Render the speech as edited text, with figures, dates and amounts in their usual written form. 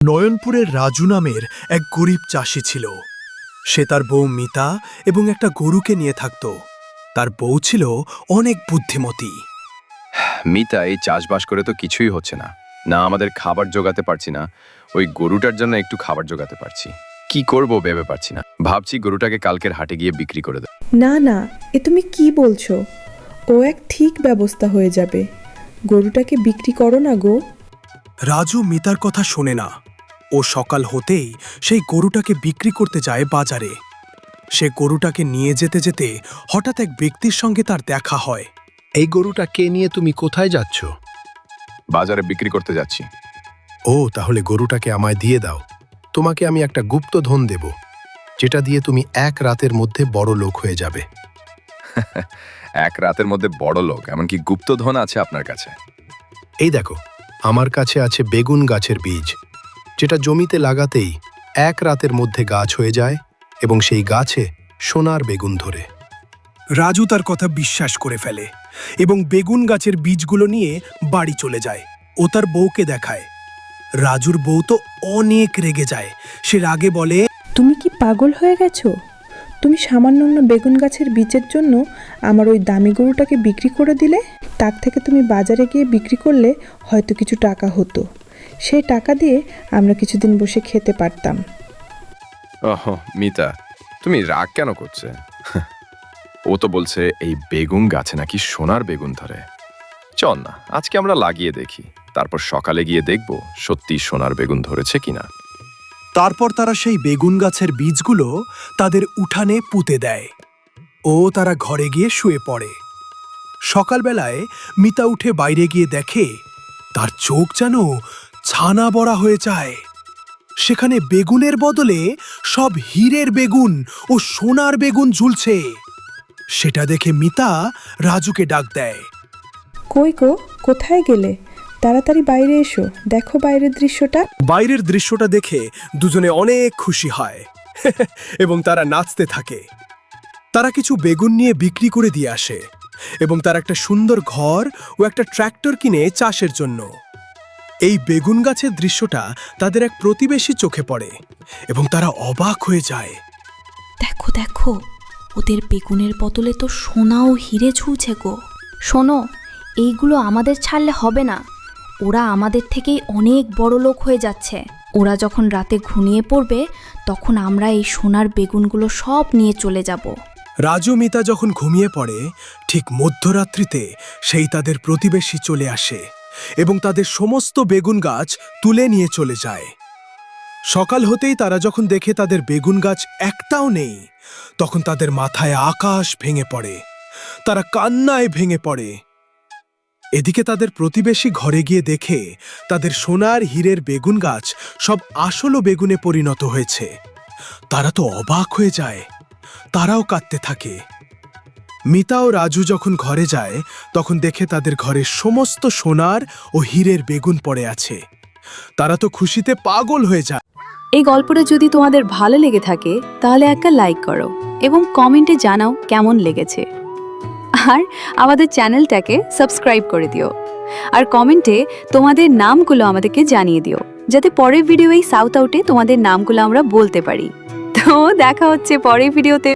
নয়নপুরের রাজু নামের এক গরিব চাষি ছিল। সে তার বউ মিতা এবং একটা গরুকে নিয়ে থাকত। তার বউ ছিল অনেক বুদ্ধিমতী। মিতা, এই চাষবাস করে তো কিছুই হচ্ছে না, না আমাদের খাবার জোগাতে পারছি না, ওই গরুটার জন্য একটু খাবার জোগাতে পারছি। কি করব ভেবে পারছি না। ভাবছি গরুটাকে কালকের হাটে গিয়ে বিক্রি করে দেব। না না, এ তুমি কি বলছো? ও এক ঠিক ব্যবস্থা হয়ে যাবে। গরুটাকে বিক্রি করো না গো। রাজু মিতার কথা শোনে না। ও সকাল হতেই সেই গরুটাকে বিক্রি করতে যায় বাজারে। সে গরুটাকে নিয়ে যেতে যেতে হঠাৎ এক ব্যক্তির সঙ্গে তার দেখা হয়। এই গরুটা কে নিয়ে তুমি কোথায় যাচ্ছ? বাজারে বিক্রি করতে যাচ্ছি। ও, তাহলে গরুটাকে আমায় দিয়ে দাও। তোমাকে আমি একটা গুপ্তধন দেব, যেটা দিয়ে তুমি এক রাতের মধ্যে বড় লোক হয়ে যাবে। এক রাতের মধ্যে বড় লোক? এমনকি গুপ্তধন আছে আপনার কাছে? এই দেখো, আমার কাছে আছে বেগুন গাছের বীজ, যেটা জমিতে লাগাতেই এক রাতের মধ্যে গাছ হয়ে যায় এবং সেই গাছে সোনার বেগুন ধরে। রাজু তার কথা বিশ্বাস করে ফেলে এবং বেগুন গাছের বীজগুলো নিয়ে বাড়ি চলে যায়। ও তার বউকে দেখায়। রাজুর বউ তো অনেক রেগে যায়। সে রাগে বলে, তুমি কি পাগল হয়ে গেছো? তুমি সামান্য বেগুন গাছের বীজের জন্য আমার ওই দামি গরুটাকে বিক্রি করে দিলে। তার থেকে তুমি বাজারে গিয়ে বিক্রি করলে হয়তো কিছু টাকা হতো। সেই টাকা দিয়ে আমরা কিছুদিন বসে খেতে পারতাম। ওহ মিতা, তুমি রাগ কেন করছে? ও তো বলছে এই বেগুন গাছে নাকি সোনার বেগুন ধরে। চল না, আজকে আমরা লাগিয়ে দেখি, তারপর সকালে গিয়ে দেখব সত্যি সোনার বেগুন ধরেছে কিনা। তারপর তারা সেই বেগুন গাছের বীজগুলো তাদের উঠানে পুঁতে দেয় ও তারা ঘরে গিয়ে শুয়ে পড়ে। সকালবেলায় মিতা উঠে বাইরে গিয়ে দেখে তার চোখ যেন ছানা বড়া হয়ে যায়। সেখানে বেগুনের বদলে সব হীরের বেগুন ও সোনার বেগুন ঝুলছে। সেটা দেখে মিতা রাজুকে ডাক দেয়। কই গো, কোথায় গেলে? তাড়াতাড়ি বাইরে এসো, দেখো বাইরের দৃশ্যটা। বাইরের দৃশ্যটা দেখে দুজনে অনেক খুশি হয় এবং তারা নাচতে থাকে। তারা কিছু বেগুন নিয়ে বিক্রি করে দিয়ে আসে এবং তার একটা সুন্দর ঘর ও একটা ট্র্যাক্টর কিনে চাষের জন্য। এই বেগুন গাছের দৃশ্যটা তাদের এক প্রতিবেশী চোখে পড়ে এবং তারা অবাক হয়ে যায়। দেখো দেখো, ওদের বেগুনের বদলে তো সোনা ও হিরে ঝুলছে গো। শোনো, এইগুলো আমাদের ছাড়লে হবে না। ওরা আমাদের থেকেই অনেক বড় লোক হয়ে যাচ্ছে। ওরা যখন রাতে ঘুমিয়ে পড়বে, তখন আমরা এই সোনার বেগুনগুলো সব নিয়ে চলে যাব। রাজু মিতা যখন ঘুমিয়ে পড়ে, ঠিক মধ্যরাত্রিতে সেই তাদের প্রতিবেশী চলে আসে এবং তাদের সমস্ত বেগুন গাছ তুলে নিয়ে চলে যায়। সকাল হতেই তারা যখন দেখে তাদের বেগুন গাছ একটাও নেই, তখন তাদের মাথায় আকাশ ভেঙে পড়ে। তারা কান্নায় ভেঙে পড়ে। এদিকে তাদের প্রতিবেশী ঘরে গিয়ে দেখে তাদের সোনার হীরের বেগুন গাছ সব আসল বেগুনে পরিণত হয়েছে। তারা তো অবাক হয়ে যায়। তারাও কাঁদতে থাকে। মিতা ও রাজু যখন ঘরে যায়, তখন দেখে তাদের ঘরে সমস্ত সোনার ও হীরের বেগুন পড়ে আছে। তারা তো খুশিতে পাগল হয়ে যায়। এই গল্পটা যদি তোমাদের ভালো লেগে থাকে, তাহলে একটা লাইক করো এবং কমেন্টে জানাও কেমন লেগেছে। আর আমাদের চ্যানেলটাকে সাবস্ক্রাইব করে দিও। আর কমেন্টে তোমাদের নামগুলো আমাদেরকে জানিয়ে দিও, যাতে পরের ভিডিও এই সাউথ আউটে তোমাদের নামগুলো আমরা বলতে পারি। তো দেখা হচ্ছে পরের ভিডিওতে।